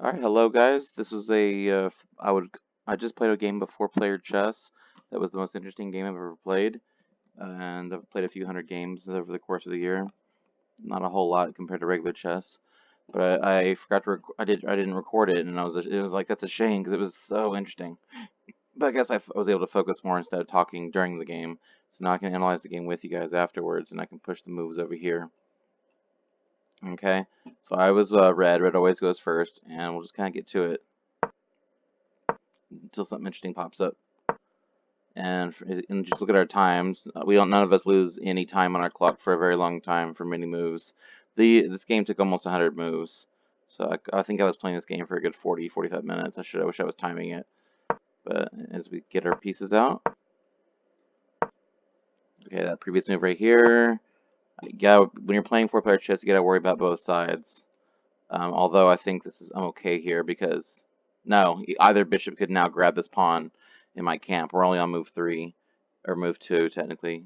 All right, hello guys. This was I just played a game of four-player chess. That was the most interesting game I've ever played, and I've played a few hundred games over the course of the year. Not a whole lot compared to regular chess, but I forgot to I didn't record it, and it was like that's a shame because it was so interesting. But I guess was able to focus more instead of talking during the game, so now I can analyze the game with you guys afterwards, and I can push the moves over here. Okay, so I was red. Red always goes first, and we'll just kind of get to it until something interesting pops up. And just look at our times. None of us lose any time on our clock for a very long time for many moves. This game took almost 100 moves, so I think I was playing this game for a good 45 minutes. I wish I was timing it. But as we get our pieces out, okay, that previous move right here. When you're playing four-player chess, you gotta worry about both sides. Although I think I'm okay here because no, either bishop could now grab this pawn in my camp. We're only on move 3 or move 2 technically,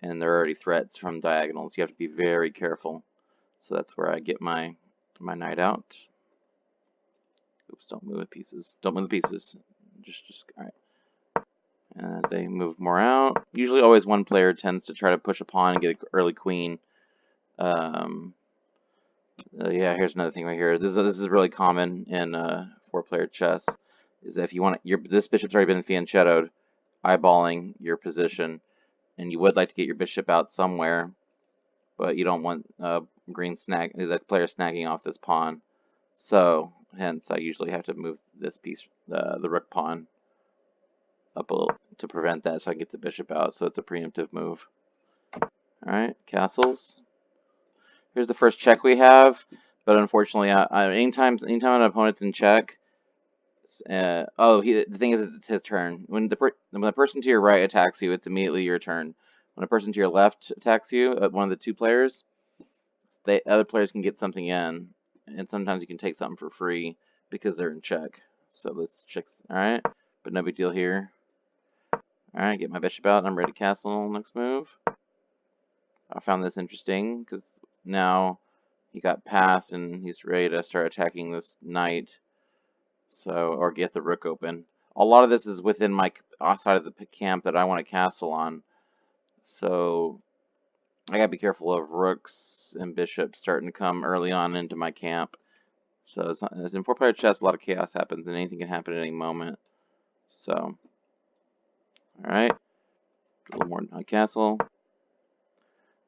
and there are already threats from diagonals. You have to be very careful. So that's where I get my knight out. Oops, don't move the pieces. Don't move the pieces. Just all right. And as they move more out, usually always one player tends to try to push a pawn and get an early queen. Yeah, here's another thing right here. This is really common in four-player chess. Is that if you want this bishop's already been fianchettoed, eyeballing your position, and you would like to get your bishop out somewhere, but you don't want the player snagging off this pawn. So hence I usually have to move this piece, the rook pawn, up a little to prevent that, so I can get the bishop out. So it's a preemptive move. All right, castles. Here's the first check we have, but unfortunately, anytime an opponent's in check, the thing is, it's his turn. When the person to your right attacks you, it's immediately your turn. When a person to your left attacks you, one of the two players, other players can get something in, and sometimes you can take something for free because they're in check. So let's check. All right, but no big deal here. All right, get my bishop out. I'm ready to castle. Next move. I found this interesting because now he got passed and he's ready to start attacking this knight. So, or get the rook open. A lot of this is within my side of the camp that I want to castle on. So, I gotta be careful of rooks and bishops starting to come early on into my camp. So, in four-player chess, a lot of chaos happens and anything can happen at any moment. So, alright. A little more on castle.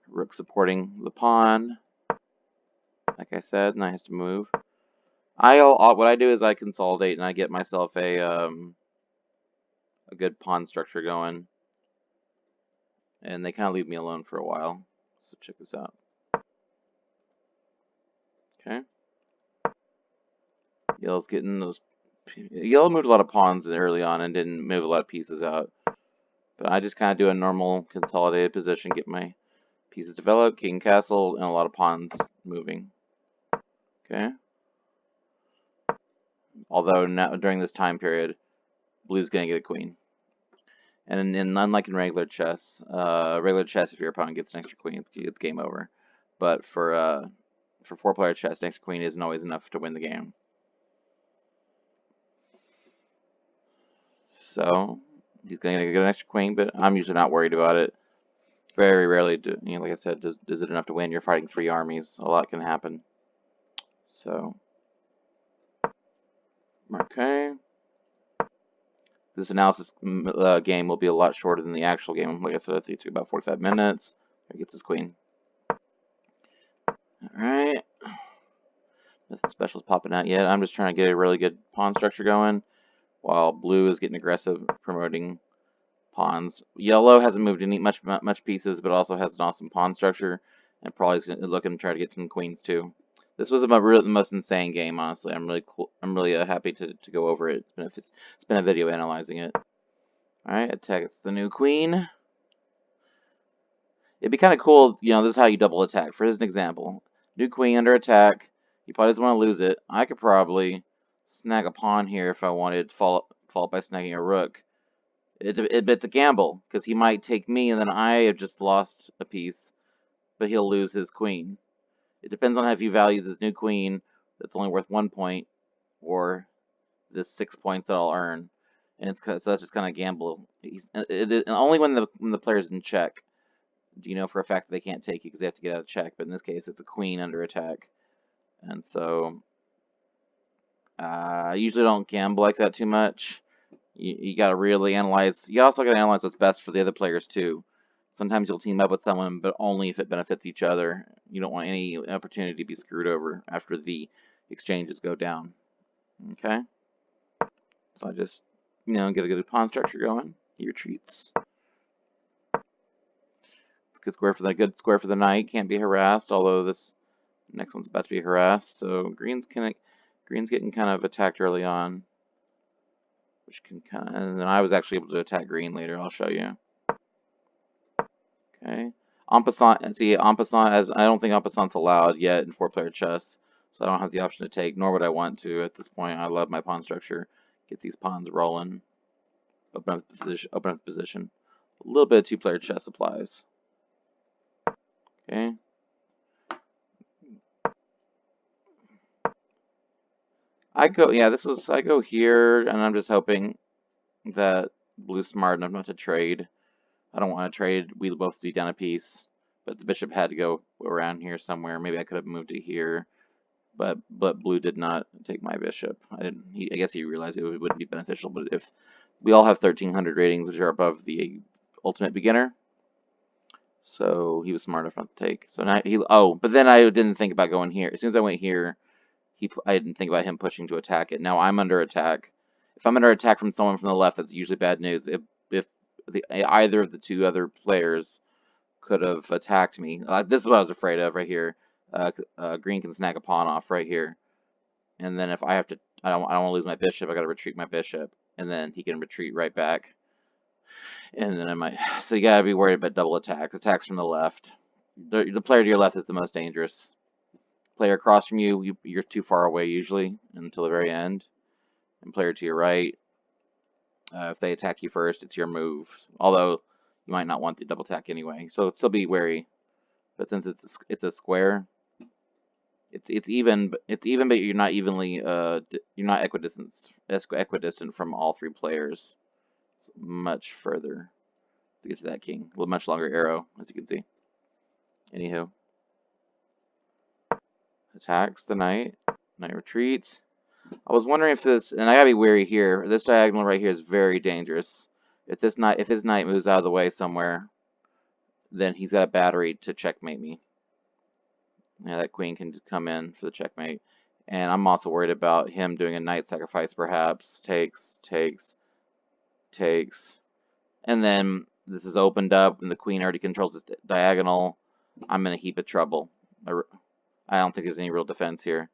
Rook supporting the pawn. Like I said, knight has to move. What I do is I consolidate and I get myself a good pawn structure going, and they kind of leave me alone for a while. So check this out. Okay, Yellow's getting those. Yellow moved a lot of pawns early on and didn't move a lot of pieces out, but I just kind of do a normal consolidated position, get my pieces developed, king castle, and a lot of pawns moving. Okay. Although now during this time period, blue's gonna get a queen. And unlike in regular chess, if your opponent gets an extra queen, it's game over. But for four-player chess, an extra queen isn't always enough to win the game. So he's going to get an extra queen, but I'm usually not worried about it. Very rarely, like I said, is it enough to win? You're fighting 3 armies. A lot can happen. So, okay. This analysis game will be a lot shorter than the actual game. Like I said, I think it took about 45 minutes. There he gets his queen. Alright. Nothing special is popping out yet. I'm just trying to get a really good pawn structure going, while blue is getting aggressive, promoting pawns. Yellow hasn't moved any much pieces, but also has an awesome pawn structure, and probably is looking to try to get some queens too. This was the most insane game, honestly. I'm really happy to go over it. It's been a video analyzing it. All right, attack. It's the new queen. It'd be kind of cool, this is how you double attack. For an example, new queen under attack. You probably doesn't want to lose it. I could probably snag a pawn here if I wanted to follow up by snagging a rook. It's a gamble, because he might take me, and then I have just lost a piece, but he'll lose his queen. It depends on if he values his new queen that's only worth 1 point, or this 6 points that I'll earn, and so that's just kind of gamble. And only when the player's in check do you know for a fact that they can't take you because they have to get out of check. But in this case, it's a queen under attack, and so I usually don't gamble like that too much. You got to really analyze. You also got to analyze what's best for the other players too. Sometimes you'll team up with someone, but only if it benefits each other. You don't want any opportunity to be screwed over after the exchanges go down. Okay? So I just, get a good pawn structure going. He retreats. Good square for the knight. Can't be harassed, although this next one's about to be harassed. So green's getting kind of attacked early on, which can and then I was actually able to attack green later. I'll show you. Okay. En passant, as I don't think en passant's allowed yet in 4-player chess, so I don't have the option to take, nor would I want to at this point. I love my pawn structure. Get these pawns rolling. Open up the position. A little bit of 2-player chess applies. Okay. I go here, and I'm just hoping that blue's smart enough not to trade. I don't want to trade. We'll both be down a piece, but the bishop had to go around here somewhere. Maybe I could have moved it here, but blue did not take my bishop. I guess he realized it wouldn't be beneficial. But if we all have 1300 ratings, which are above the ultimate beginner, so he was smart enough not to take. So now but then I didn't think about going here. As soon as I went here, I didn't think about him pushing to attack it. Now I'm under attack. If I'm under attack from someone from the left, that's usually bad news. If either of the two other players could have attacked me. This is what I was afraid of right here. Green can snag a pawn off right here, and then if I have to, I don't want to lose my bishop. I got to retreat my bishop, and then he can retreat right back. And then so you gotta be worried about double attacks from the left. The player to your left is the most dangerous. Player across from you're too far away usually until the very end. And player to your right, if they attack you first, it's your move. Although you might not want the double attack anyway, so still be wary. But since it's a square, it's even, but you're not equidistant from all 3 players. It's much further to get to that king. A much longer arrow, as you can see. Anywho, attacks the knight. Knight retreats. I was wondering if this, and I gotta be wary here. This diagonal right here is very dangerous. If his knight moves out of the way somewhere, then he's got a battery to checkmate me. Yeah, that queen can just come in for the checkmate. And I'm also worried about him doing a knight sacrifice, perhaps. Takes. And then this is opened up, and the queen already controls this diagonal. I'm in a heap of trouble. I don't think there's any real defense here.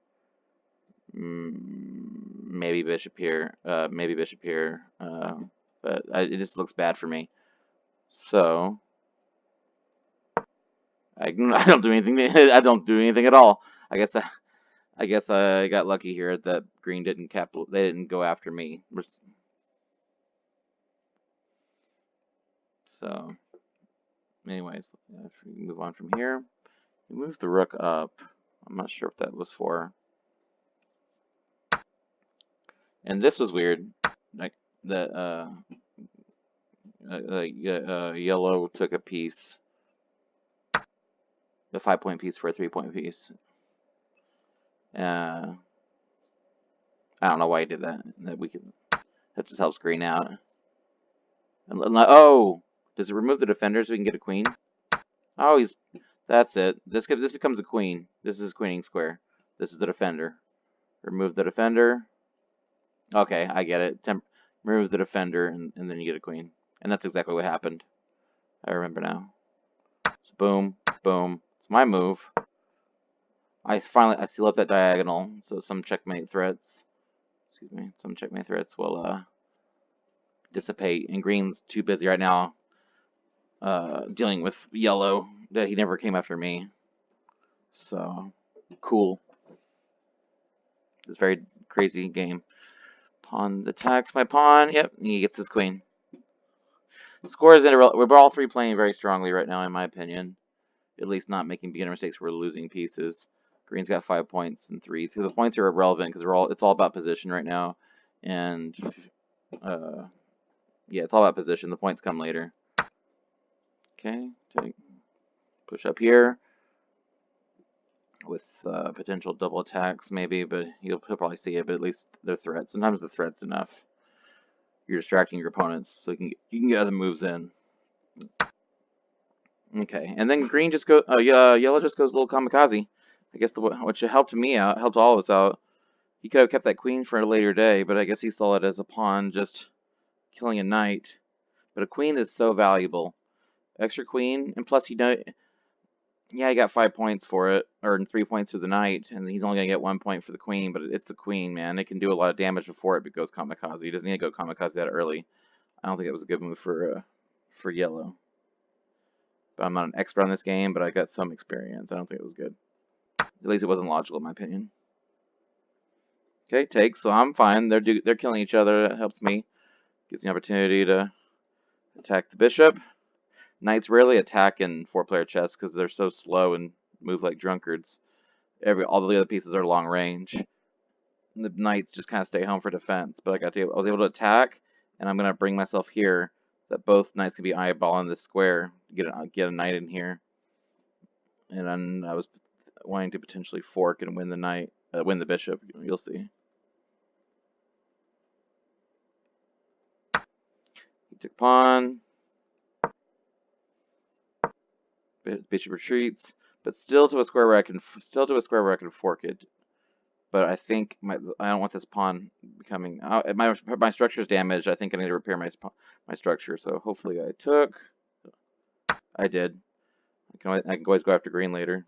Maybe bishop here. But it just looks bad for me. So I don't do anything. I don't do anything at all. I guess I got lucky here that green didn't they didn't go after me. So, anyways, if we move on from here, we move the rook up. I'm not sure what that was for. And this was weird. Like the yellow took a piece, a 5-point piece for a 3-point piece. I don't know why he did that. That just helps green out. And oh, does it remove the defender so we can get a queen? Oh, that's it. This becomes a queen. This is queening square. This is the defender. Remove the defender. Okay, I get it. Remove the defender, and then you get a queen. And that's exactly what happened. I remember now. So boom, boom. It's my move. I seal up that diagonal, so some checkmate threats. Excuse me. Some checkmate threats will dissipate. And green's too busy right now dealing with yellow that he never came after me. So cool. It's a very crazy game. Pawn attacks my pawn. Yep, he gets his queen. Scores we're all 3 playing very strongly right now, in my opinion. At least not making beginner mistakes. We're losing pieces. Green's got 5 points and 3. So the points are irrelevant because it's all about position right now, and yeah, it's all about position. The points come later. Okay, push up here with potential double attacks maybe, but he'll probably see it. But at least they're threats. Sometimes the threat's enough. You're distracting your opponents, so you can get other moves in. Okay, and then green just go. Yellow just goes a little kamikaze. I guess which helped me out, helped all of us out. He could have kept that queen for a later day, but I guess he saw it as a pawn just killing a knight. But a queen is so valuable. Extra queen, and plus yeah, he got 5 points for it, or 3 points for the knight, and he's only gonna get 1 point for the queen. But it's a queen, man. It can do a lot of damage before it goes kamikaze. He doesn't need to go kamikaze that early. I don't think it was a good move for yellow. But I'm not an expert on this game, but I got some experience. I don't think it was good. At least it wasn't logical, in my opinion. Okay, take. So I'm fine. They're killing each other. That helps me. Gives me an opportunity to attack the bishop. Knights rarely attack in 4-player chess because they're so slow and move like drunkards. All the other pieces are long range. And the knights just kind of stay home for defense. But I was able to attack, and I'm gonna bring myself here. That both knights can be eyeballing this square. Get a knight in here. And then I was wanting to potentially fork and win the bishop. You'll see. He took pawn. Bishop retreats, but still to a square where I can fork it. But I think I don't want this pawn becoming my structure's damaged. I think I need to repair my structure. So hopefully I took. I did. I can always go after green later.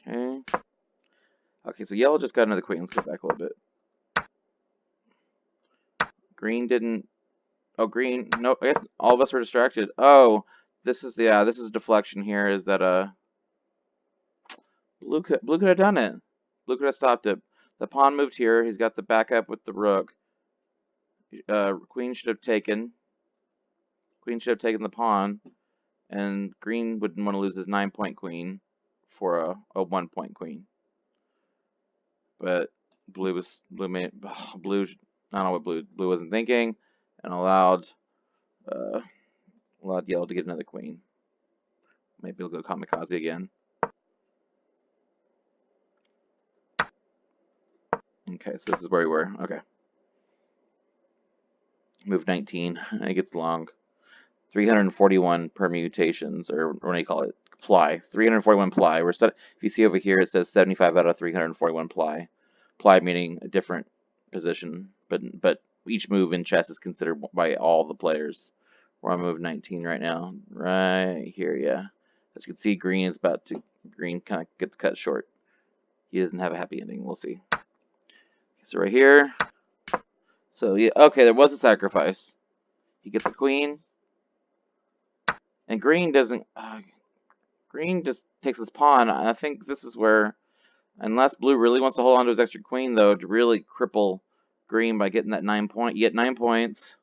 Okay. Okay, so yellow just got another queen. Let's go back a little bit. Green didn't. Oh, green. No, I guess all of us were distracted. Oh, this is a deflection here. Is that blue could have done it. Blue could have stopped it. The pawn moved here. He's got the backup with the rook. Queen should have taken. Queen should have taken the pawn, and green wouldn't want to lose his 9-point queen for a 1-point queen. But blue made blue. I don't know what blue wasn't thinking, and allowed yellow to get another queen. Maybe he'll go kamikaze again. Okay, so this is where we were. Okay. Move 19. It gets long. 341 permutations, or what do you call it? Ply. 341 ply. If you see over here, it says 75 out of 341 ply. Ply meaning a different position, but each move in chess is considered by all the players. We're on move 19 right now. Right here, yeah. As you can see, green kind of gets cut short. He doesn't have a happy ending. We'll see. So right here. So yeah, okay, there was a sacrifice. He gets a queen. And green doesn't. Green just takes his pawn. I think this is where, unless blue really wants to hold on to his extra queen, though, to really cripple green by getting that 9 point. You get 9 points.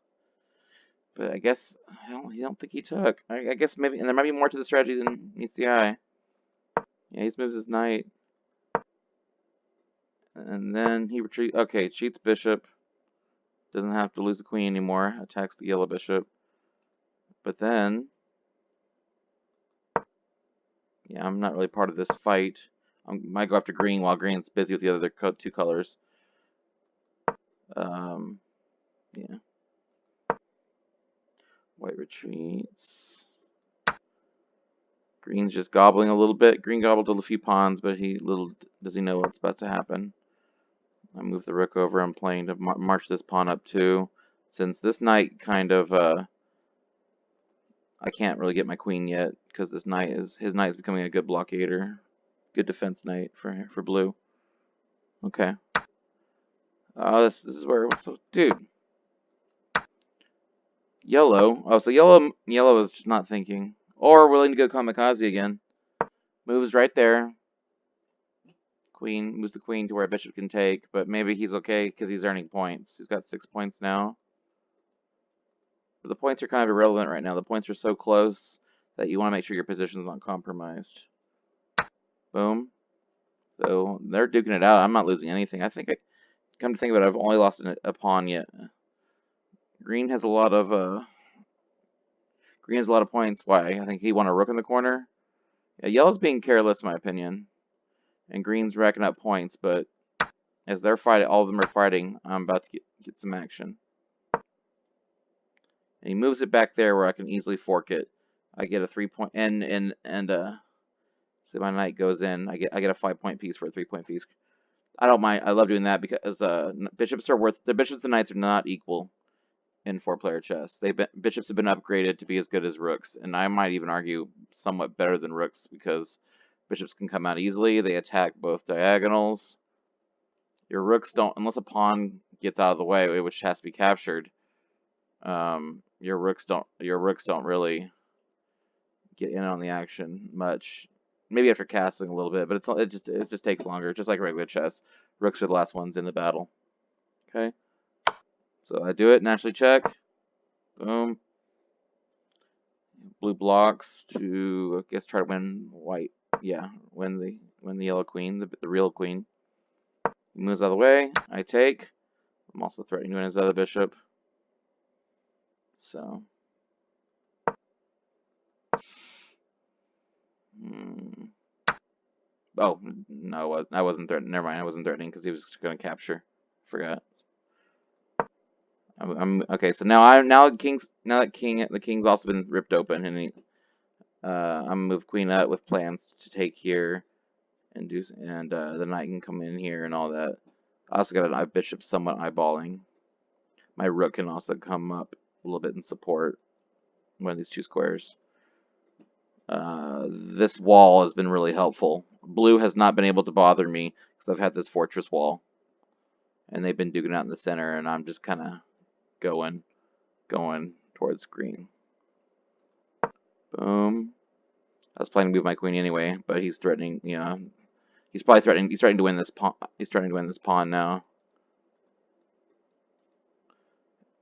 But I guess I don't think he took. I guess maybe, and there might be more to the strategy than meets the eye. Yeah, he moves his knight, and then he retreats. Okay, cheats bishop. Doesn't have to lose the queen anymore. Attacks the yellow bishop. But then, yeah, I'm not really part of this fight. I might go after green while green's busy with the other 2 colors. Yeah. White retreats. Green's just gobbling a little bit. Green gobbled a few pawns, but does he know what's about to happen. I move the rook over. I'm playing to march this pawn up too. Since this knight kind of, I can't really get my queen yet because his knight is becoming a good blockader, good defense knight for blue. Okay. This is where, dude. Yellow. Oh, so yellow is just not thinking, or willing to go kamikaze again. Moves right there. Queen moves the queen to where a bishop can take, but maybe he's okay because he's earning points. He's got 6 points now. But the points are kind of irrelevant right now. The points are so close that you want to make sure your position's not compromised. Boom. So they're duking it out. I'm not losing anything. I think come to think of it, I've only lost a pawn yet. Green has a lot of points. Why? I think he won a rook in the corner. Yeah, yellow's being careless, in my opinion, and green's racking up points. But as they're fighting, all of them are fighting. I'm about to get some action. And he moves it back there where I can easily fork it. I get a 3-point so my knight goes in. I get a 5-point piece for a 3-point piece. I don't mind. I love doing that because bishops and knights are not equal in 4-player chess. Bishops have been upgraded to be as good as rooks, and I might even argue somewhat better than rooks because bishops can come out easily. They attack both diagonals. Your rooks don't, unless a pawn gets out of the way, which has to be captured. Your rooks don't really get in on the action much. Maybe after castling a little bit, but it just takes longer, just like regular chess. Rooks are the last ones in the battle. Okay, so I do it, naturally check. Boom. Blue blocks to, I guess, try to win white. Yeah, win the yellow queen, the real queen. He moves out of the way. I take. I'm also threatening to win his other bishop. So. Oh, no, I wasn't threatening. Never mind, I wasn't threatening because he was going to capture. Forgot. Okay. So now the king's also been ripped open, and I'm gonna move queen up with plans to take here, and the knight can come in here and all that. I also got a bishop somewhat eyeballing. My rook can also come up a little bit in support one of these two squares. This wall has been really helpful. Blue has not been able to bother me because I've had this fortress wall, and they've been duking out in the center, and I'm just kind of going towards green. Boom. I was planning to move my queen anyway, but he's threatening. Yeah, he's probably threatening. He's threatening to win this pawn. He's threatening to win this pawn now.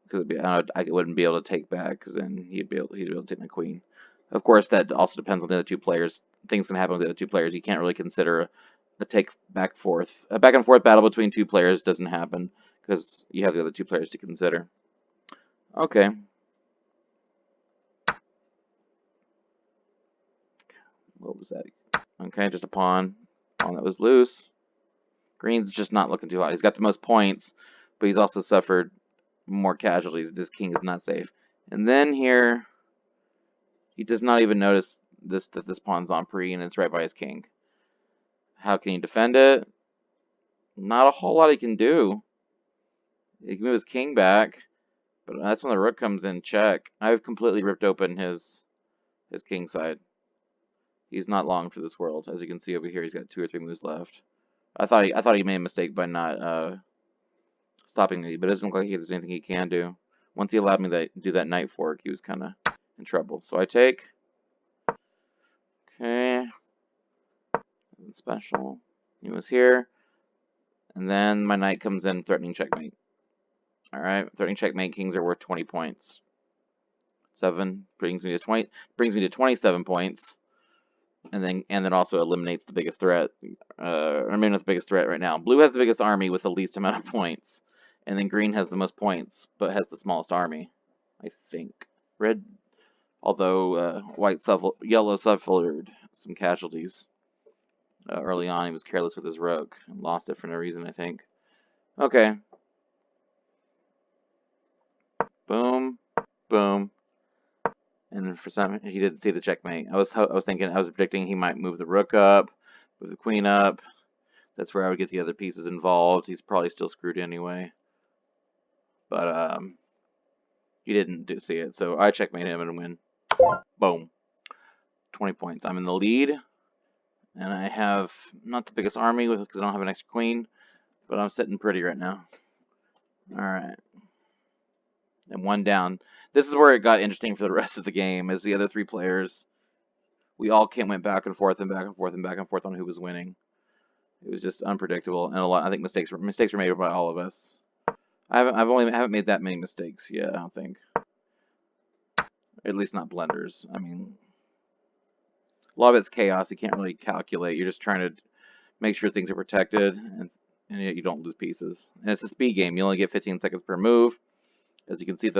Because I wouldn't be able to take back, because then he'd be able to take my queen. Of course, that also depends on the other two players. Things can happen with the other two players. You can't really consider a take back forth. A back and forth battle between two players doesn't happen because you have the other two players to consider. Okay. What was that? Okay, just a pawn. Pawn that was loose. Green's just not looking too hot. He's got the most points, but he's also suffered more casualties. This king is not safe. And then here, he does not even notice that this pawn's on pre and it's right by his king. How can he defend it? Not a whole lot he can do. He can move his king back, but that's when the rook comes in check. I've completely ripped open his king side. He's not long for this world. As you can see over here, he's got 2 or 3 moves left. I thought he made a mistake by not stopping me, but it doesn't look like there's anything he can do. Once he allowed me to do that knight fork, he was kind of in trouble. So I take. Okay. Special. He was here. And then my knight comes in, threatening checkmate. Alright, threatening checkmate, kings are worth 20 points. 7 brings me to 27 points. And then also eliminates the biggest threat. I mean, not the biggest threat right now. Blue has the biggest army with the least amount of points. And then green has the most points, but has the smallest army, I think. Red, although yellow suffered some casualties. Early on, he was careless with his rook and lost it for no reason, I think. Okay. Boom, boom. And for some, he didn't see the checkmate. I was predicting he might move the rook up, move the queen up. That's where I would get the other pieces involved. He's probably still screwed anyway. But he didn't see it, so I checkmate him and win. Boom. 20 points. I'm in the lead, and I have not the biggest army because I don't have an extra queen, but I'm sitting pretty right now. All right. And 1 down. This is where it got interesting for the rest of the game, as the other 3 players, we all went back and forth and back and forth and back and forth on who was winning. It was just unpredictable, and I think mistakes were made by all of us. I haven't made that many mistakes yet, I don't think. At least not blunders. I mean, A lot of it's chaos. You can't really calculate. You're just trying to make sure things are protected and yet you don't lose pieces. And it's a speed game. You only get 15 seconds per move. As you can see,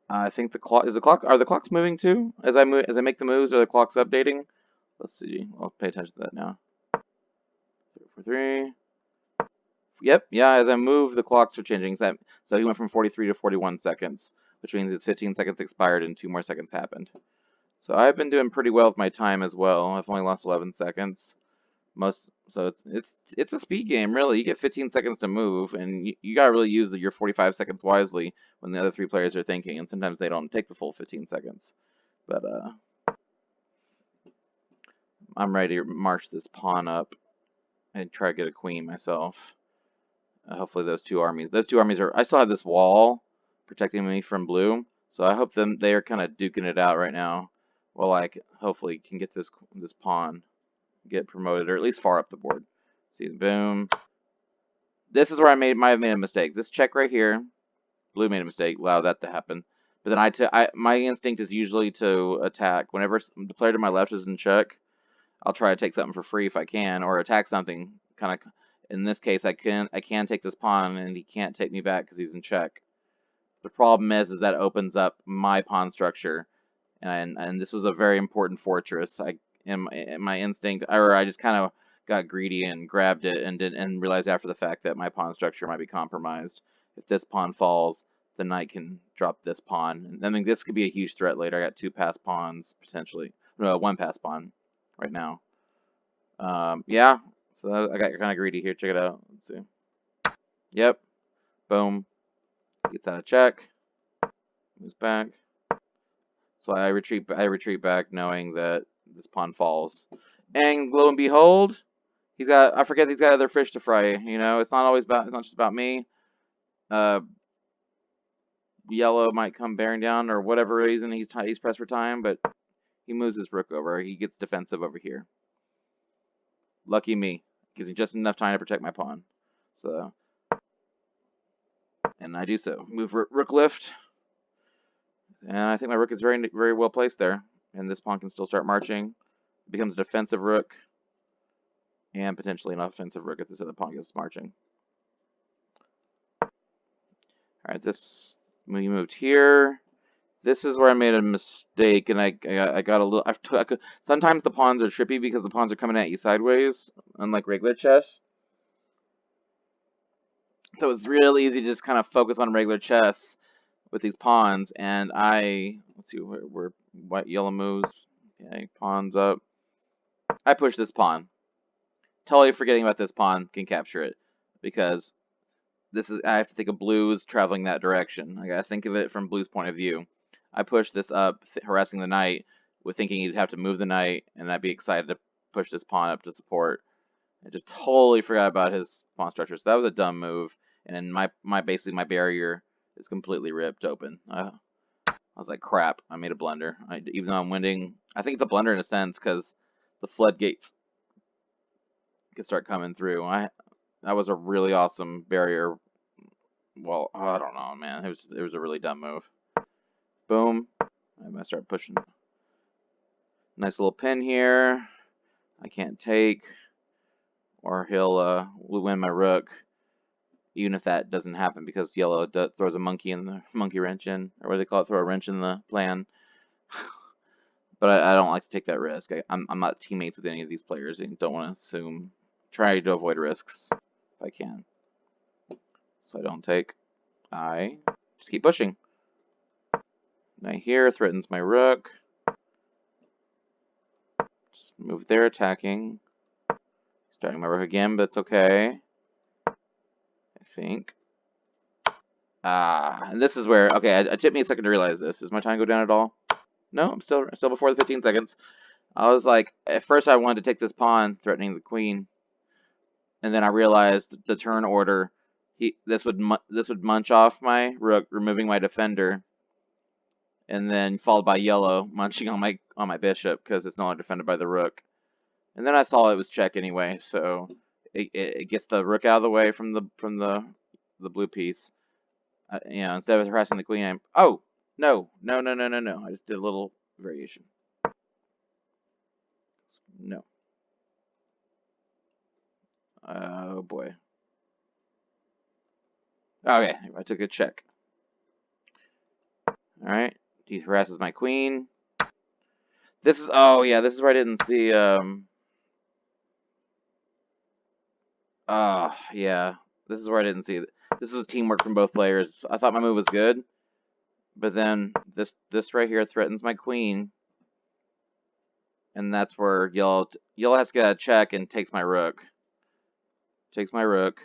I think the clock are the clocks moving too as I make the moves? Are the clocks updating? Let's see. I'll pay attention to that now. 3. Yep, yeah, as I move, the clocks are changing. So he went from 43 to 41 seconds, which means his 15 seconds expired and 2 more seconds happened. So I've been doing pretty well with my time as well. I've only lost 11 seconds. So it's a speed game, really. You get 15 seconds to move, and you gotta really use your 45 seconds wisely when the other 3 players are thinking, and sometimes they don't take the full 15 seconds. But I'm ready to march this pawn up and try to get a queen myself. Hopefully those two armies are. I still have this wall protecting me from blue, so I hope they are kind of duking it out right now. Well, I hopefully can get this pawn get promoted, or at least far up the board. See, boom. This is where I might have made a mistake. This check right here, blue made a mistake, allowed that to happen. But then my instinct is usually to attack. Whenever the player to my left is in check, I'll try to take something for free if I can, or attack something. Kind of. In this case, I can take this pawn, and he can't take me back because he's in check. The problem is that opens up my pawn structure, and this was a very important fortress. In my instinct, or I just kind of got greedy and grabbed it and realized after the fact that my pawn structure might be compromised. If this pawn falls, the knight can drop this pawn. I mean, this could be a huge threat later. I got 2 pass pawns potentially. No, 1 pass pawn right now. Yeah. So I got kind of greedy here. Check it out. Let's see. Yep. Boom. Gets out of check. Moves back. So I retreat back knowing that this pawn falls. And lo and behold, I forget he's got other fish to fry, you know? It's not just about me. Yellow might come bearing down or whatever reason he's pressed for time, but he moves his rook over. He gets defensive over here. Lucky me. Gives me just enough time to protect my pawn. So, and I do so. Move rook lift. And I think my rook is very, very well placed there. And this pawn can still start marching. It becomes a defensive rook. And potentially an offensive rook if this other pawn gets marching. Alright, we moved here. This is where I made a mistake, and I got a little. Sometimes the pawns are trippy because the pawns are coming at you sideways, unlike regular chess. So it's real easy to just kind of focus on regular chess with these pawns. And let's see where white yellow moves. Okay, pawns up. I push this pawn. Totally forgetting about this pawn can capture it because I have to think of blue's traveling that direction. I gotta think of it from blue's point of view. I push this up, harassing the knight, with thinking he'd have to move the knight, and I'd be excited to push this pawn up to support. I just totally forgot about his pawn structure, so that was a dumb move. And then basically my barrier is completely ripped open. I was like, crap, I made a blunder. Even though I'm winning, I think it's a blunder in a sense because the floodgates can start coming through. That was a really awesome barrier. Well, I don't know, man. It was a really dumb move. Boom. I'm gonna start pushing. Nice little pin here. I can't take, or he'll win my rook. Even if that doesn't happen because yellow throws a monkey wrench in, or what do they call it? Throw a wrench in the plan. But I don't like to take that risk. I'm not teammates with any of these players and don't want to assume. Try to avoid risks if I can. So I don't take. I just keep pushing. Knight here threatens my rook. Just move there, attacking. Starting my rook again, but it's okay. I think. And this is where, okay, it took me a second to realize this. Does my time go down at all? No, I'm still before the 15 seconds. I was like, at first I wanted to take this pawn, threatening the queen. And then I realized the turn order, this would munch off my rook, removing my defender. And then followed by yellow munching on my bishop because it's no longer defended by the rook. And then I saw it was check anyway, so it gets the rook out of the way from the blue piece. Instead of harassing the queen, no. I just did a little variation. No. Oh boy. Okay, I took a check. Alright. He harasses my queen. This is, oh yeah, this is where I didn't see, yeah. This is where I didn't see. This was teamwork from both players. I thought my move was good, but then this right here threatens my queen, and that's where yellow has to get a check and takes my rook. Takes my rook.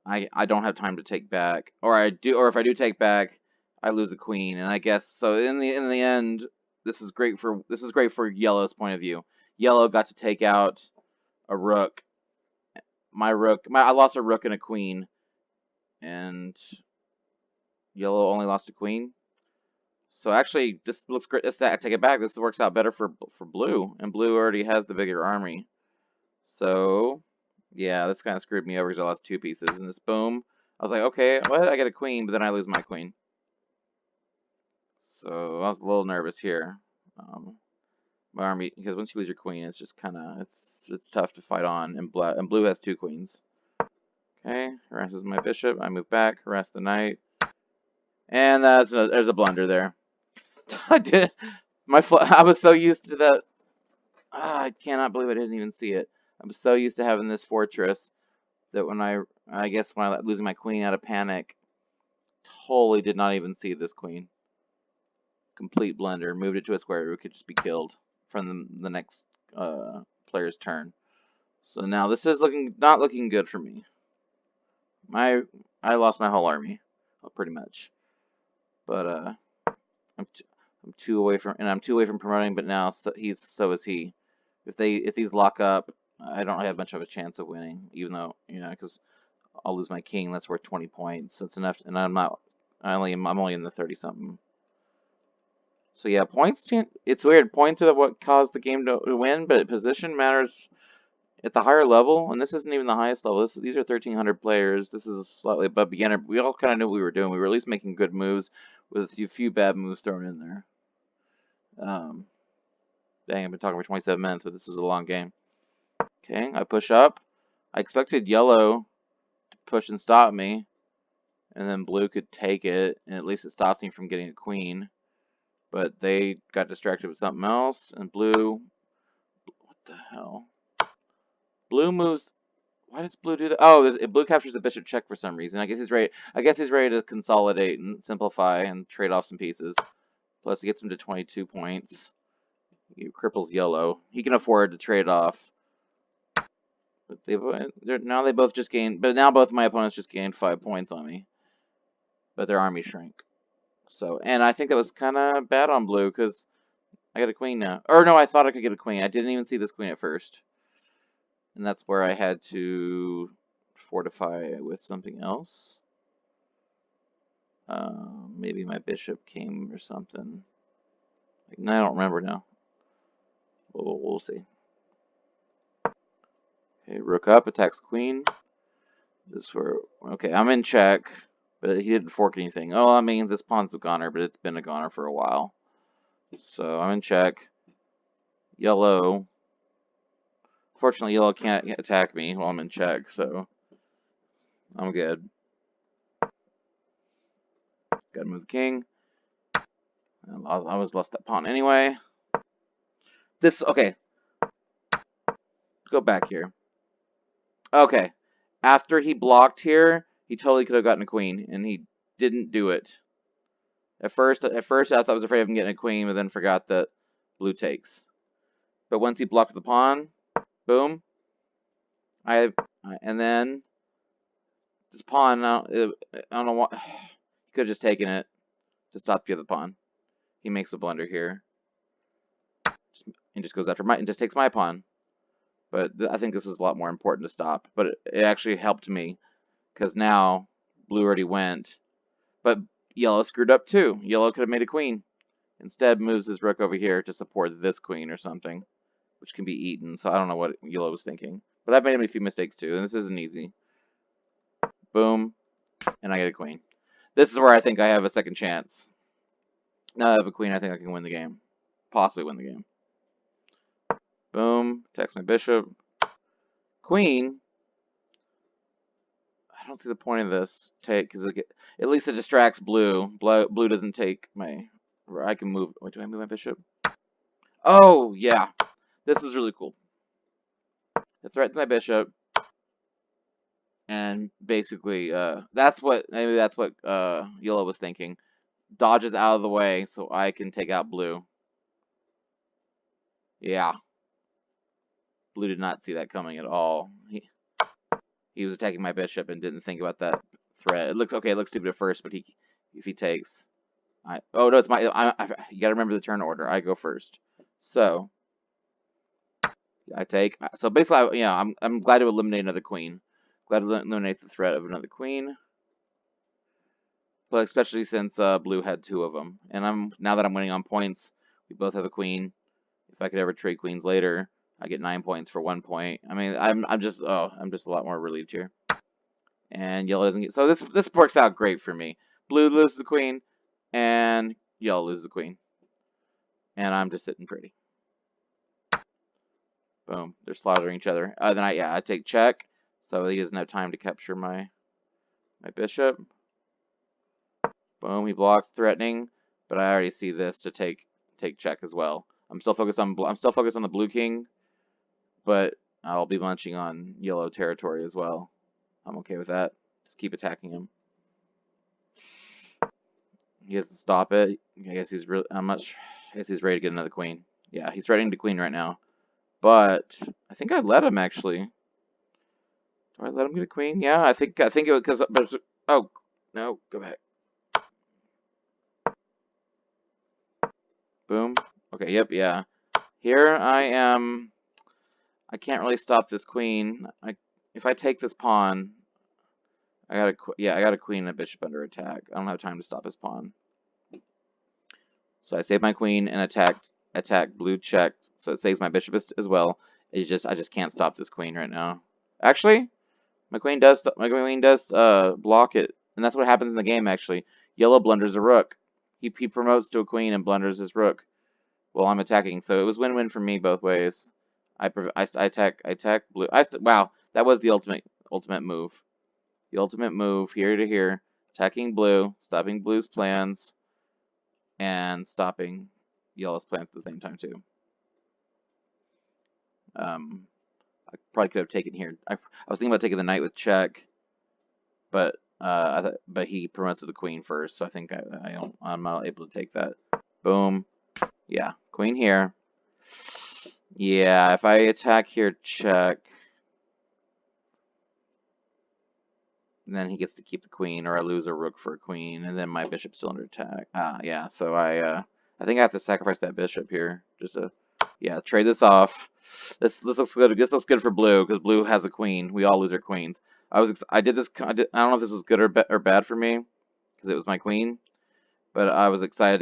I don't have time to take back, or if I do take back, I lose a queen, and I guess so. In the end, this is great for yellow's point of view. Yellow got to take out a rook. I lost a rook and a queen, and yellow only lost a queen. So actually, this looks great. I take it back. This works out better for blue, and blue already has the bigger army. So yeah, this kind of screwed me over because I lost 2 pieces. And this boom, I was like, okay, what? I get a queen, but then I lose my queen. So I was a little nervous here. My army, because once you lose your queen, it's just kind of it's tough to fight on. And blue has 2 queens. Okay, harasses my bishop. I move back, harass the knight, and there's a blunder there. I was so used to that. I cannot believe I didn't even see it. I was so used to having this fortress that when I guess when I losing my queen out of panic, totally did not even see this queen. Complete blunder. Moved it to a square where it could just be killed from the next player's turn. So now this is not looking good for me. I lost my whole army, well, pretty much. But I'm 2 away from promoting. But now so is he. If these lock up, I don't have much of a chance of winning, even though, because I'll lose my king. That's worth 20 points. That's enough, and I'm only in the 30-something. So yeah, points. It's weird. Points are what caused the game to win, but position matters at the higher level. And this isn't even the highest level. These are 1,300 players. This is slightly above beginner. We all kind of knew what we were doing. We were at least making good moves with a few bad moves thrown in there. Dang, I've been talking for 27 minutes, but this was a long game. Okay, I push up. I expected yellow to push and stop me, and then blue could take it, and at least it stops me from getting a queen. But they got distracted with something else, and blue... What the hell? Blue moves... Why does blue do that? Oh, blue captures the bishop check for some reason. I guess he's ready to consolidate and simplify and trade off some pieces. Plus, he gets him to 22 points. He cripples yellow. He can afford to trade off. But now they both just gained. But now both my opponents just gained 5 points on me. But their army shrank. So, and I think that was kind of bad on blue because I got a queen now. Or no, I thought I could get a queen. I didn't even see this queen at first. And that's where I had to fortify with something else. Maybe my bishop came or something. I don't remember now. We'll see. Okay, rook up, attacks queen. Okay, I'm in check, but he didn't fork anything. Oh, I mean, this pawn's a goner, but it's been a goner for a while. So I'm in check. Yellow. Fortunately, yellow can't attack me while I'm in check, so I'm good. Gotta move the king. I always lost that pawn anyway. Okay. Go back here. Okay. After he blocked here, he totally could have gotten a queen, and he didn't do it. At first I thought I was afraid of him getting a queen, but then forgot that blue takes. But once he blocked the pawn, boom. And then this pawn, I don't know what. He could have just taken it to stop the other pawn. He makes a blunder here. And just goes after and just takes my pawn. But I think this was a lot more important to stop. But it actually helped me because now blue already went. But yellow screwed up too. Yellow could have made a queen. Instead, moves his rook over here to support this queen or something, which can be eaten. So I don't know what yellow was thinking. But I've made a few mistakes too, and this isn't easy. Boom, and I get a queen. This is where I think I have a second chance. Now that I have a queen, I think I can win the game. Possibly win the game. Boom. Attacks my bishop. Queen. I don't see the point of this take because at least it distracts blue. Blue doesn't take my. I can move. Wait, do I move my bishop? Oh yeah, this was really cool. It threatens my bishop, and basically, maybe that's what yellow was thinking. Dodges out of the way so I can take out blue. Yeah, blue did not see that coming at all. He was attacking my bishop and didn't think about that threat. It looks okay. It looks stupid at first, but if he takes, oh no, it's my. You gotta remember the turn order. I go first, so I take. So basically, I'm glad to eliminate another queen. Glad to eliminate the threat of another queen, but especially since blue had 2 of them, and now that I'm winning on points, we both have a queen. If I could ever trade queens later, I get 9 points for 1 point. I mean, I'm just a lot more relieved here. And yellow doesn't get, so this works out great for me. Blue loses the queen, and yellow loses the queen, and I'm just sitting pretty. Boom, they're slaughtering each other. Then I take check, so he doesn't have time to capture my bishop. Boom, he blocks, threatening, but I already see this to take check as well. I'm still focused on the blue king, but I'll be munching on yellow territory as well. I'm okay with that. Just keep attacking him. He has to stop it. I guess he's really. I guess he's ready to get another queen. Yeah, he's threatening the queen right now. But I think I let him actually. Do I let him get a queen? Yeah, I think it was because. Oh no, go back. Boom. Okay. Yep. Yeah. Here I am. I can't really stop this queen. If I take this pawn, I got a queen and a bishop under attack. I don't have time to stop his pawn. So I save my queen and attack blue check. So it saves my bishop as well. I just can't stop this queen right now. Actually, my queen does block it, and that's what happens in the game. Actually, yellow blunders a rook. He promotes to a queen and blunders his rook while I'm attacking. So it was win-win for me both ways. I attack blue. Wow, that was the ultimate move. The ultimate move here to here, attacking blue, stopping blue's plans, and stopping yellow's plans at the same time too. I probably could have taken here. I was thinking about taking the knight with check, but he promotes with the queen first, so I think I'm not able to take that. Boom. Yeah, queen here. Yeah, if I attack here, check, then he gets to keep the queen, or I lose a rook for a queen, and then my bishop's still under attack. Yeah, so I think I have to sacrifice that bishop here, just to, trade this off. This looks good. This looks good for blue, because blue has a queen. We all lose our queens. I don't know if this was good or bad for me, because it was my queen, but I was excited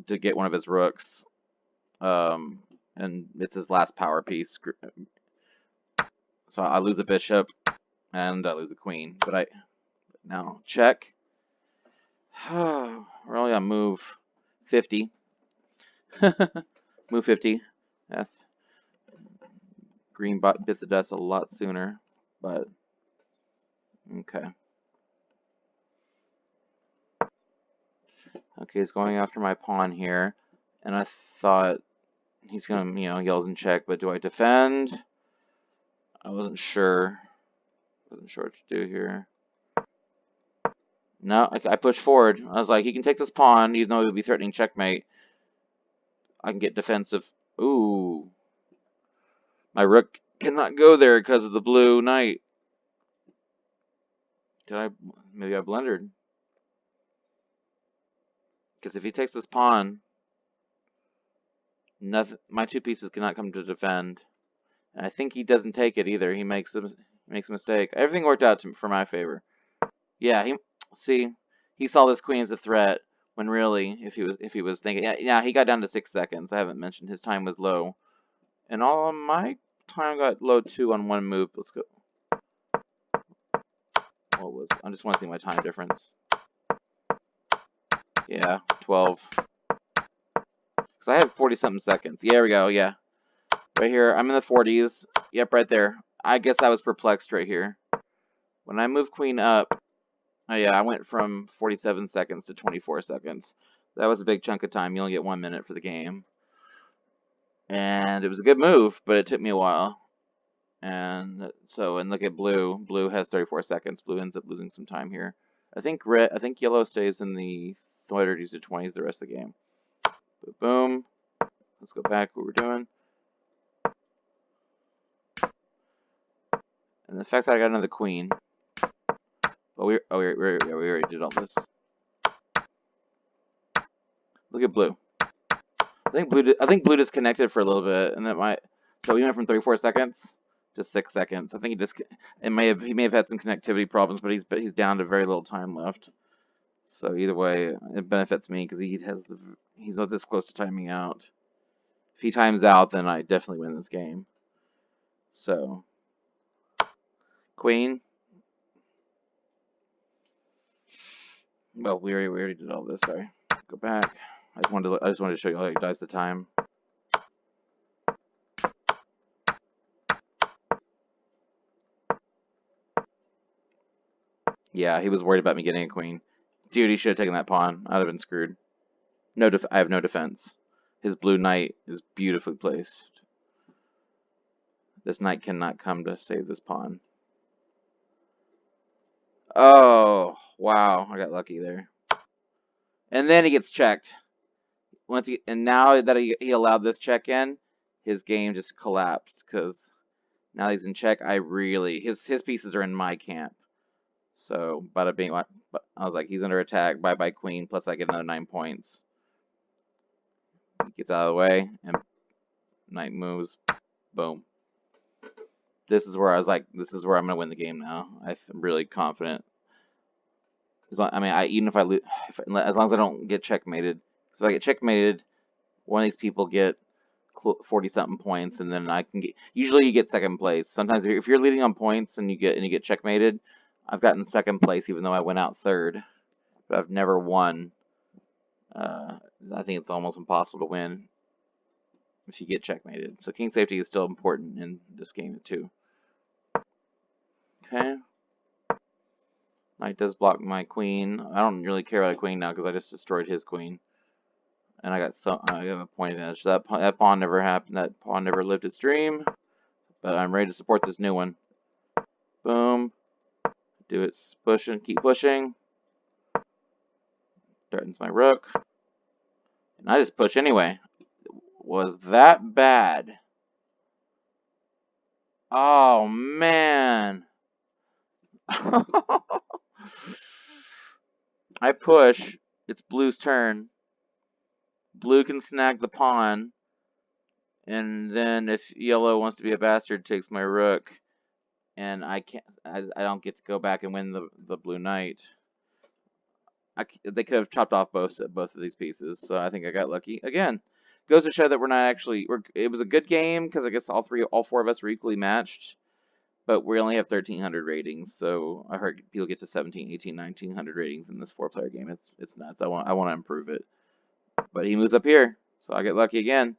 to get one of his rooks. And it's his last power piece. So I lose a bishop, and I lose a queen. But now check. We're only on move 50. Move 50. Yes. Green bit the dust a lot sooner, but okay. Okay, he's going after my pawn here, and I thought he's gonna, yells in check, but do I defend? I wasn't sure. What to do here. No, I pushed forward. I was like, he can take this pawn, even though he would be threatening checkmate. I can get defensive. Ooh. My rook cannot go there because of the blue knight. Maybe I blundered. Because if he takes this pawn, my 2 pieces cannot come to defend. And I think he doesn't take it either. He makes a mistake. Everything worked out for my favor. Yeah, he saw this queen as a threat when really, if he was thinking, yeah, he got down to 6 seconds. I haven't mentioned his time was low, and all of my time got low too on one move. Let's go. I just want to see my time difference. Yeah, 12. Because I had 40-something seconds. Yeah, there we go. Yeah. Right here, I'm in the 40s. Yep, right there. I guess I was perplexed right here. When I moved queen up, oh yeah, I went from 47 seconds to 24 seconds. That was a big chunk of time. You only get 1 minute for the game. And it was a good move, but it took me a while. And so, and look at blue. Blue has 34 seconds. Blue ends up losing some time here. I think yellow stays in the 30s to 20s the rest of the game. But boom. Let's go back what we're doing. And the fact that I got another queen. But we already did all this. Look at blue. I think blue disconnected for a little bit, and that might. So we went from 34 seconds to 6 seconds. I think he may have had some connectivity problems, but he's down to very little time left. So either way, it benefits me because he's this close to timing out. If he times out, then I definitely win this game. So queen. Well, we already did all this. Sorry. Go back. I just wanted to show you how he dies the time. Yeah, he was worried about me getting a queen. Dude, he should have taken that pawn. I'd have been screwed. I have no defense. His blue knight is beautifully placed. This knight cannot come to save this pawn. Oh, wow. I got lucky there. And then he gets checked. And now that he allowed this check in, his game just collapsed because now he's in check. His pieces are in my camp. So, I was like, he's under attack. Bye bye queen. Plus I get another 9 points. He gets out of the way and knight moves. Boom. This is where I was like, this is where I'm gonna win the game now. I'm really confident. Even if I lose, as long as I don't get checkmated. So if I get checkmated, one of these people get 40-something points, and then I can get. Usually, you get second place. Sometimes, if you're leading on points and you get checkmated, I've gotten second place even though I went out third, but I've never won. I think it's almost impossible to win if you get checkmated. So king safety is still important in this game too. Okay. Knight does block my queen. I don't really care about a queen now because I just destroyed his queen. And I have a point advantage. That pawn never happened. That pawn never lived its dream. But I'm ready to support this new one. Boom. Do it. Pushing. Keep pushing. Threatens my rook. And I just push anyway. Was that bad? Oh, man. I push. It's blue's turn. Blue can snag the pawn. And then if yellow wants to be a bastard, takes my rook. And I don't get to go back and win the blue knight. They could have chopped off both of these pieces, so I think I got lucky again. Goes to show that we're not actually. It was a good game because I guess all four of us were equally matched, but we only have 1,300 ratings. So I heard people get to 17, 18, 1,900 ratings in this 4-player game. It's nuts. I want to improve it. But he moves up here, so I get lucky again.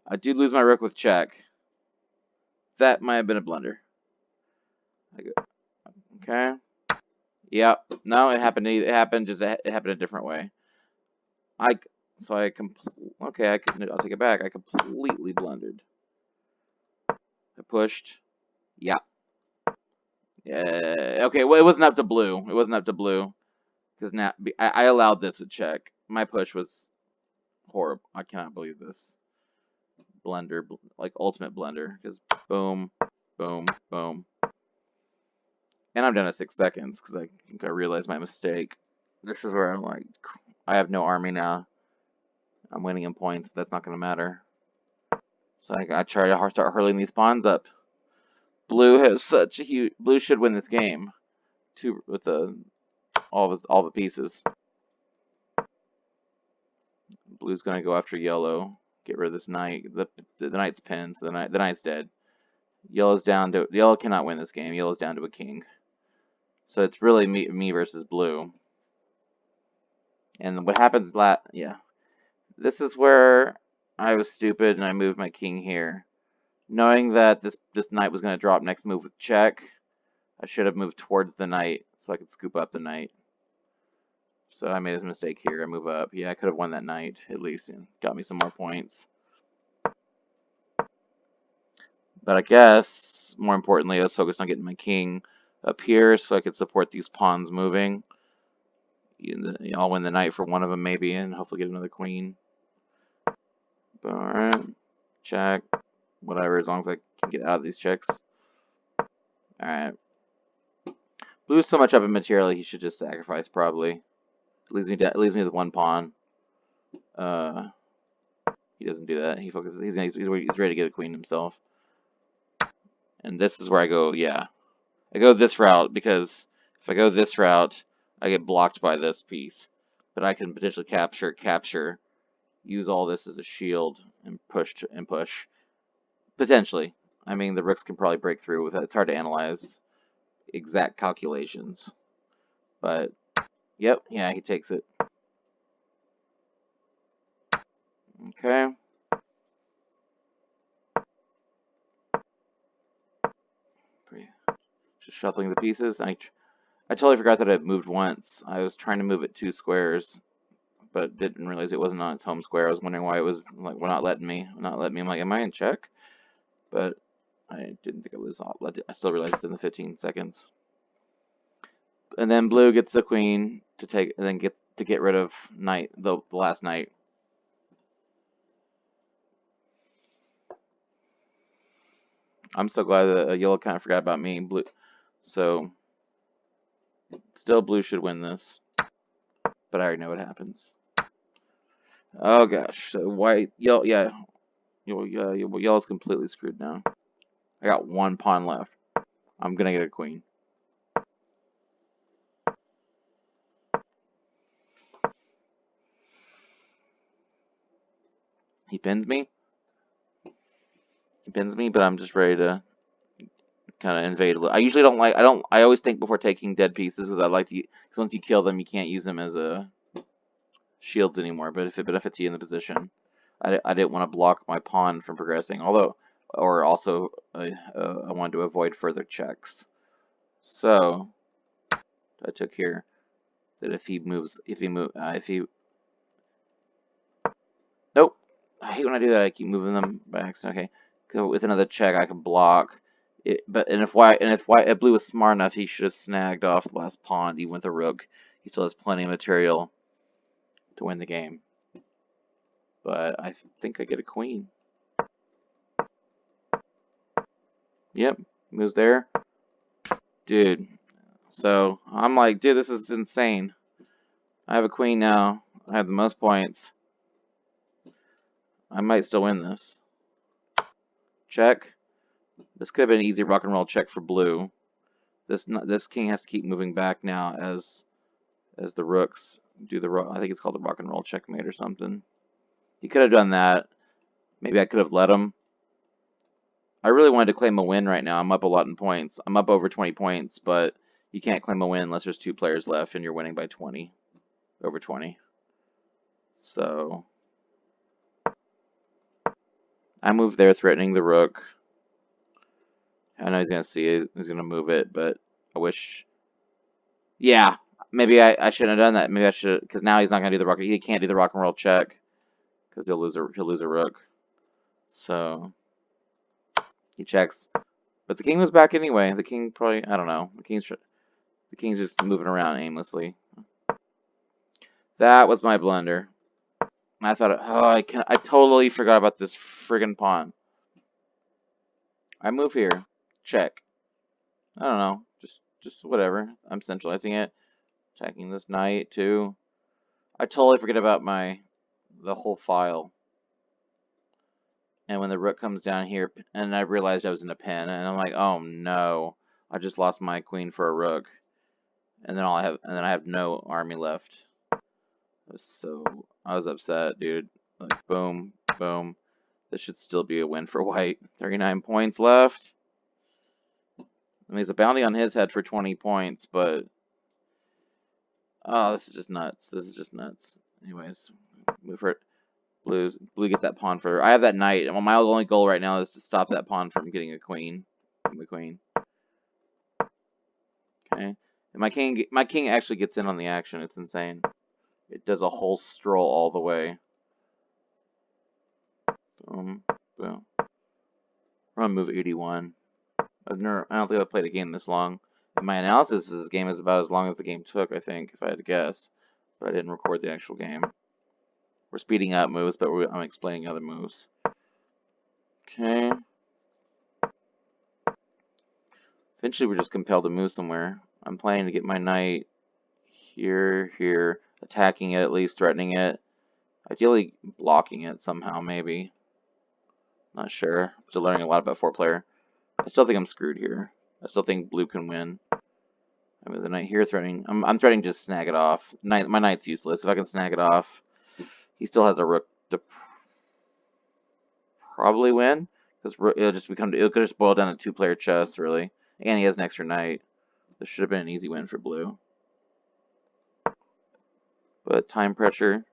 I do lose my rook with check. That might have been a blunder. Okay. Yep. No, it happened. It happened a different way. I'll take it back. I completely blundered. I pushed. Yeah. Yeah. Okay. Well, it wasn't up to blue. It wasn't up to blue because now I allowed this with check. My push was horrible. I cannot believe this. Blunder, like ultimate blunder, because boom, boom, boom. And I'm down to 6 seconds because I realized my mistake. This is where I'm like, I have no army now. I'm winning in points, but that's not going to matter. So I try to start hurling these pawns up. Blue has such a huge. Blue should win this game, with all the pieces. Blue's going to go after yellow. Get rid of this knight. The knight's pinned, so the knight's dead. Yellow's down to. Yellow cannot win this game. Yellow's down to a king. So it's really me versus blue. And what happens yeah. This is where I was stupid and I moved my king here. Knowing that this knight was going to drop next move with check, I should have moved towards the knight so I could scoop up the knight. So I made a mistake here. I move up. Yeah, I could have won that knight at least and got me some more points. But I guess, more importantly, I was focused on getting my king up here so I could support these pawns moving. I'll win the knight for one of them maybe and hopefully get another queen. Alright. Check. Whatever, as long as I can get out of these checks. Alright. Blue's so much up in material he should just sacrifice probably. It leaves me with one pawn. He doesn't do that. He focuses. He's ready to get a queen himself. And this is where I go. Yeah, I go this route because if I go this route, I get blocked by this piece. But I can potentially capture, use all this as a shield and push potentially. I mean, the rooks can probably break through with it. It's hard to analyze exact calculations, but yep, yeah, he takes it. Okay. Just shuffling the pieces. I totally forgot that it moved once. I was trying to move it 2 squares, but didn't realize it wasn't on its home square. I was wondering why it was like, well, not letting me. I'm like, am I in check? But I didn't think it was. I still realized it in the 15 seconds. And then blue gets the queen to take, and then get rid of knight, the last knight. I'm so glad that yellow kind of forgot about me. Blue, so still blue should win this, but I already know what happens. Oh gosh, so white, yellow, yeah, yellow's completely screwed now. I got one pawn left. I'm gonna get a queen. He pins me. He pins me, but I'm just ready to kind of invade a little. I usually don't like. I always think before taking dead pieces because I like to. Because once you kill them, you can't use them as shields anymore. But if it benefits you in the position, I didn't want to block my pawn from progressing. Although, or also, I wanted to avoid further checks. So I took here that if he nope. I hate when I do that. I keep moving them by accident. Okay, with another check I can block it. If blue was smart enough, he should have snagged off the last pawn even with a rook. He still has plenty of material to win the game. But I think I get a queen. Yep, moves there, dude. So I'm like, dude, this is insane. I have a queen now. I have the most points. I might still win this. Check. This could have been an easy rock and roll check for blue. This king has to keep moving back now as the rooks do the I think it's called the rock and roll checkmate or something. He could have done that. Maybe I could have let him. I really wanted to claim a win right now. I'm up a lot in points. I'm up over 20 points, but you can't claim a win unless there's 2 players left and you're winning by 20. Over 20. So I move there, threatening the rook. I know he's going to see it. He's going to move it, but I wish... Yeah, maybe I shouldn't have done that. Maybe I should, because now he's not going to do the rock. He can't do the rock and roll check because he'll lose a rook. So he checks, but the king was back anyway. The king probably, I don't know. The king's just moving around aimlessly. That was my blunder. I thought, oh, I totally forgot about this friggin' pawn. I move here, check. I don't know, just whatever. I'm centralizing it, checking this knight too. I totally forget about the whole file. And when the rook comes down here, and I realized I was in a pen, and I'm like, oh no, I just lost my queen for a rook, and then I have no army left. I was upset, dude. Like, boom, boom. This should still be a win for white. 39 points left. I mean, there's a bounty on his head for 20 points, but oh, this is just nuts. This is just nuts. Anyways, move for it. Blue gets that pawn for. I have that knight. Well, my only goal right now is to stop that pawn from getting a queen. The queen. Okay. And my king actually gets in on the action. It's insane. It does a whole stroll all the way. Boom. Boom. I'm gonna move 81. I don't think I've played a game this long. In my analysis, this game is about as long as the game took, I think, if I had to guess. But I didn't record the actual game. We're speeding up moves, but I'm explaining other moves. Okay. Eventually, we're just compelled to move somewhere. I'm planning to get my knight here, attacking it at least, threatening it. Ideally, blocking it somehow, maybe. Not sure. Still learning a lot about 4-player. I still think I'm screwed here. I still think blue can win. I mean, the knight here threatening. I'm threatening to just snag it off. My knight's useless. If I can snag it off, he still has a rook to probably win. Because it'll just boil down to 2-player chess, really. And he has an extra knight. This should have been an easy win for blue. But time pressure.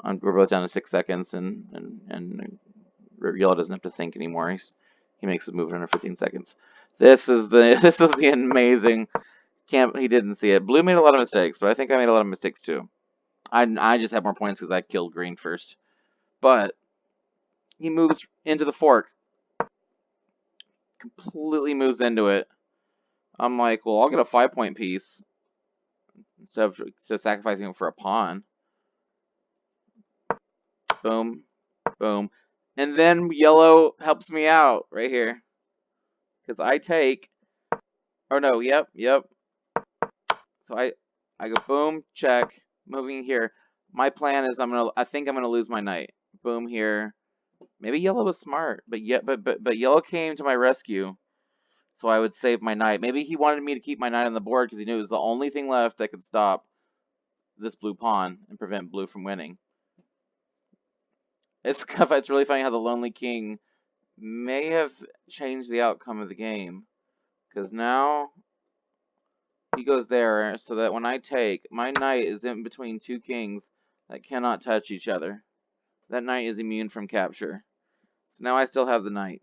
We're both down to 6 seconds, and yellow doesn't have to think anymore. He makes his move in under 15 seconds. This is the amazing. He didn't see it. Blue made a lot of mistakes, but I think I made a lot of mistakes too. I just have more points because I killed green first. But he moves into the fork. Completely moves into it. I'm like, well, I'll get a 5-point piece instead of sacrificing him for a pawn. Boom. Boom. And then yellow helps me out right here. Because I take... Oh no, yep. So I go boom, check, moving here. My plan is I think I'm gonna lose my knight. Boom here. Maybe yellow was smart, but yellow came to my rescue, so I would save my knight. Maybe he wanted me to keep my knight on the board because he knew it was the only thing left that could stop this blue pawn and prevent blue from winning. It's really funny how the Lonely King may have changed the outcome of the game, because now he goes there so that when I take, my knight is in between 2 kings that cannot touch each other. That knight is immune from capture. So now I still have the knight.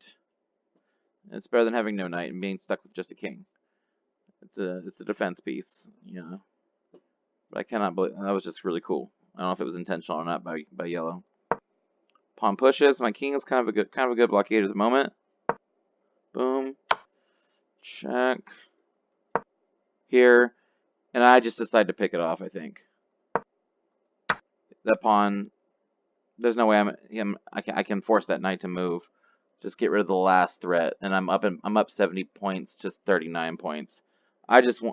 It's better than having no knight and being stuck with just a king. It's a defense piece, you know. But I cannot believe that was just really cool. I don't know if it was intentional or not by yellow. Pawn pushes. My king is kind of a good blockade at the moment. Boom. Check. Here. And I just decide to pick it off, I think. That pawn, there's no way I can force that knight to move. Just get rid of the last threat, and I'm up 70 points to 39 points. I just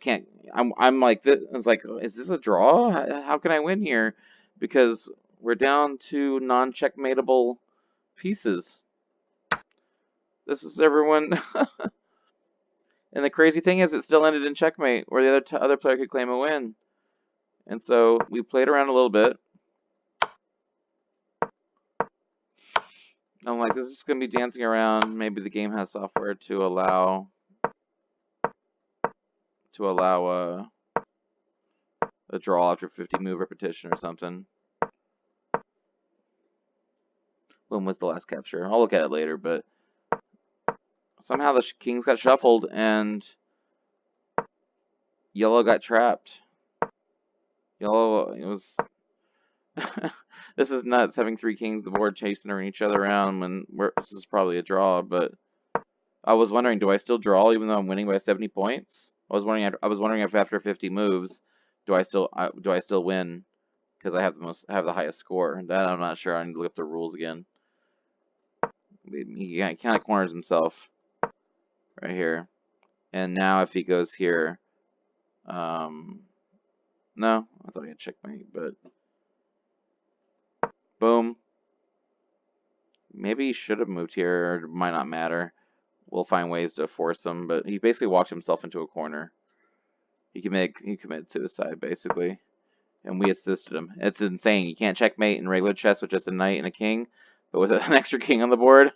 can't. I'm like this. It's like, is this a draw? How can I win here? Because we're down to non-checkmateable pieces. This is everyone. And the crazy thing is, it still ended in checkmate, where the other player could claim a win. And so we played around a little bit. I'm like, this is going to be dancing around. Maybe the game has software to allow a draw after 50 move repetition or something. When was the last capture? I'll look at it later, but somehow the kings got shuffled and yellow got trapped. Yellow, it was... This is nuts, having 3 kings on the board chasing each other around when this is probably a draw, but I was wondering, do I still draw even though I'm winning by 70 points? I was wondering if after 50 moves, do I still win because I have the highest score? That I'm not sure. I need to look up the rules again. He kind of corners himself right here, and now if he goes here, no, I thought he had checkmate, but boom. Maybe he should have moved here, or it might not matter. We'll find ways to force him, but he basically walked himself into a corner. He committed suicide, basically. And we assisted him. It's insane. You can't checkmate in regular chess with just a knight and a king, but with an extra king on the board,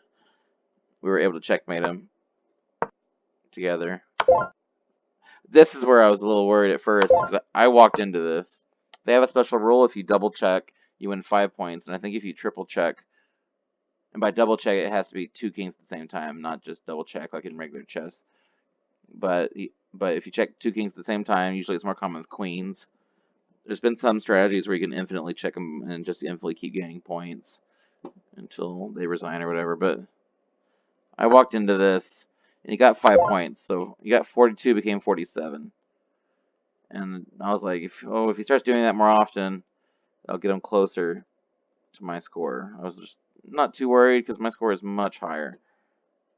we were able to checkmate him together. This is where I was a little worried at first, because I walked into this. They have a special rule if you double check, you win 5 points. And I think if you triple check, and by double check, it has to be 2 kings at the same time, not just double check like in regular chess. But if you check 2 kings at the same time, usually it's more common with queens. There's been some strategies where you can infinitely check them and just infinitely keep gaining points until they resign or whatever. But I walked into this, and he got 5 points. So he got 42, became 47. And I was like, if he starts doing that more often, I'll get him closer to my score. I was just not too worried because my score is much higher.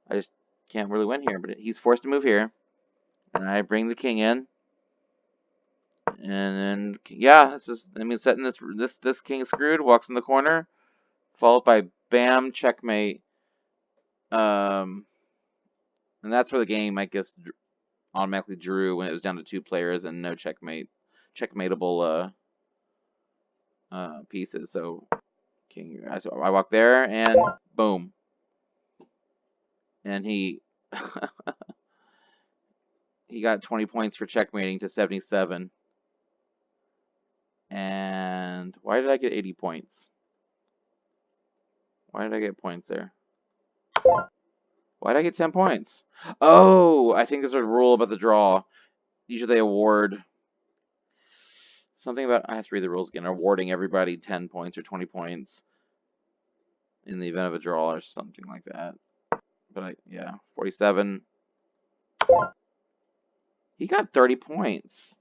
I just can't really win here. But he's forced to move here. And I bring the king in. And then, yeah, it's just, I mean, setting this king screwed, walks in the corner, followed by bam, checkmate. And that's where the game, I guess, automatically drew when it was down to 2 players and no checkmateable pieces. So king, I walk there and boom, and he he got 20 points for checkmating to 77. And why did I get 80 points? Why did I get points there? Why did I get 10 points? Oh, I think there's a rule about the draw. Usually they award something about, I have to read the rules again, awarding everybody 10 points or 20 points in the event of a draw or something like that. But yeah, 47. He got 30 points.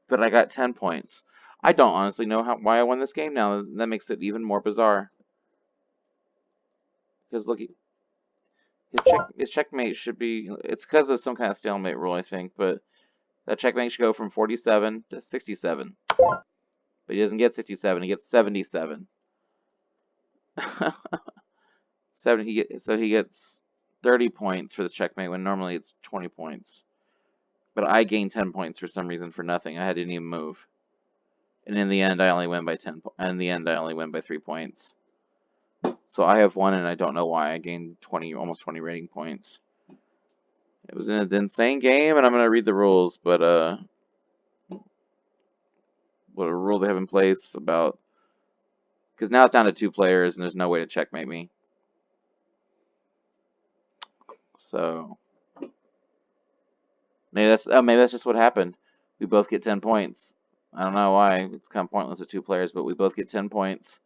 But I got 10 points. I don't honestly know why I won this game now. That makes it even more bizarre. Because look, his checkmate should be, it's because of some kind of stalemate rule, I think, but that checkmate should go from 47 to 67. But he doesn't get 67, he gets 77. So he gets 30 points for this checkmate when normally it's 20 points. But I gained 10 points for some reason for nothing. I didn't even move. And in the end, I only win by 10. In the end, I only win by 3 points. So I have won, and I don't know why. I gained almost 20 rating points. It was an insane game, and I'm gonna read the rules. But what a rule they have in place about, because now it's down to 2 players, and there's no way to checkmate me. So maybe that's just what happened. We both get 10 points. I don't know why. It's kind of pointless with 2 players, but we both get 10 points.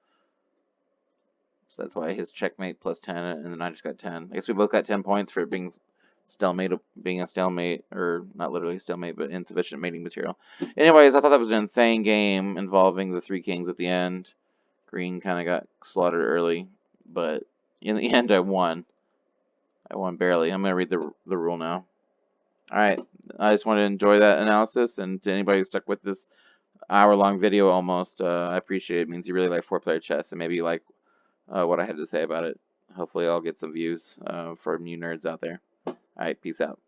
So that's why his checkmate plus 10, and then I just got 10. I guess we both got 10 points for being a stalemate, or not literally a stalemate, but insufficient mating material. Anyways, I thought that was an insane game involving the 3 kings at the end. Green kind of got slaughtered early, but in the end, I won. I won barely. I'm gonna read the rule now. Alright, I just wanted to enjoy that analysis, and to anybody who stuck with this hour-long video almost, I appreciate it. It means you really like 4-player chess, and maybe you like what I had to say about it. Hopefully I'll get some views from you nerds out there. Alright, peace out.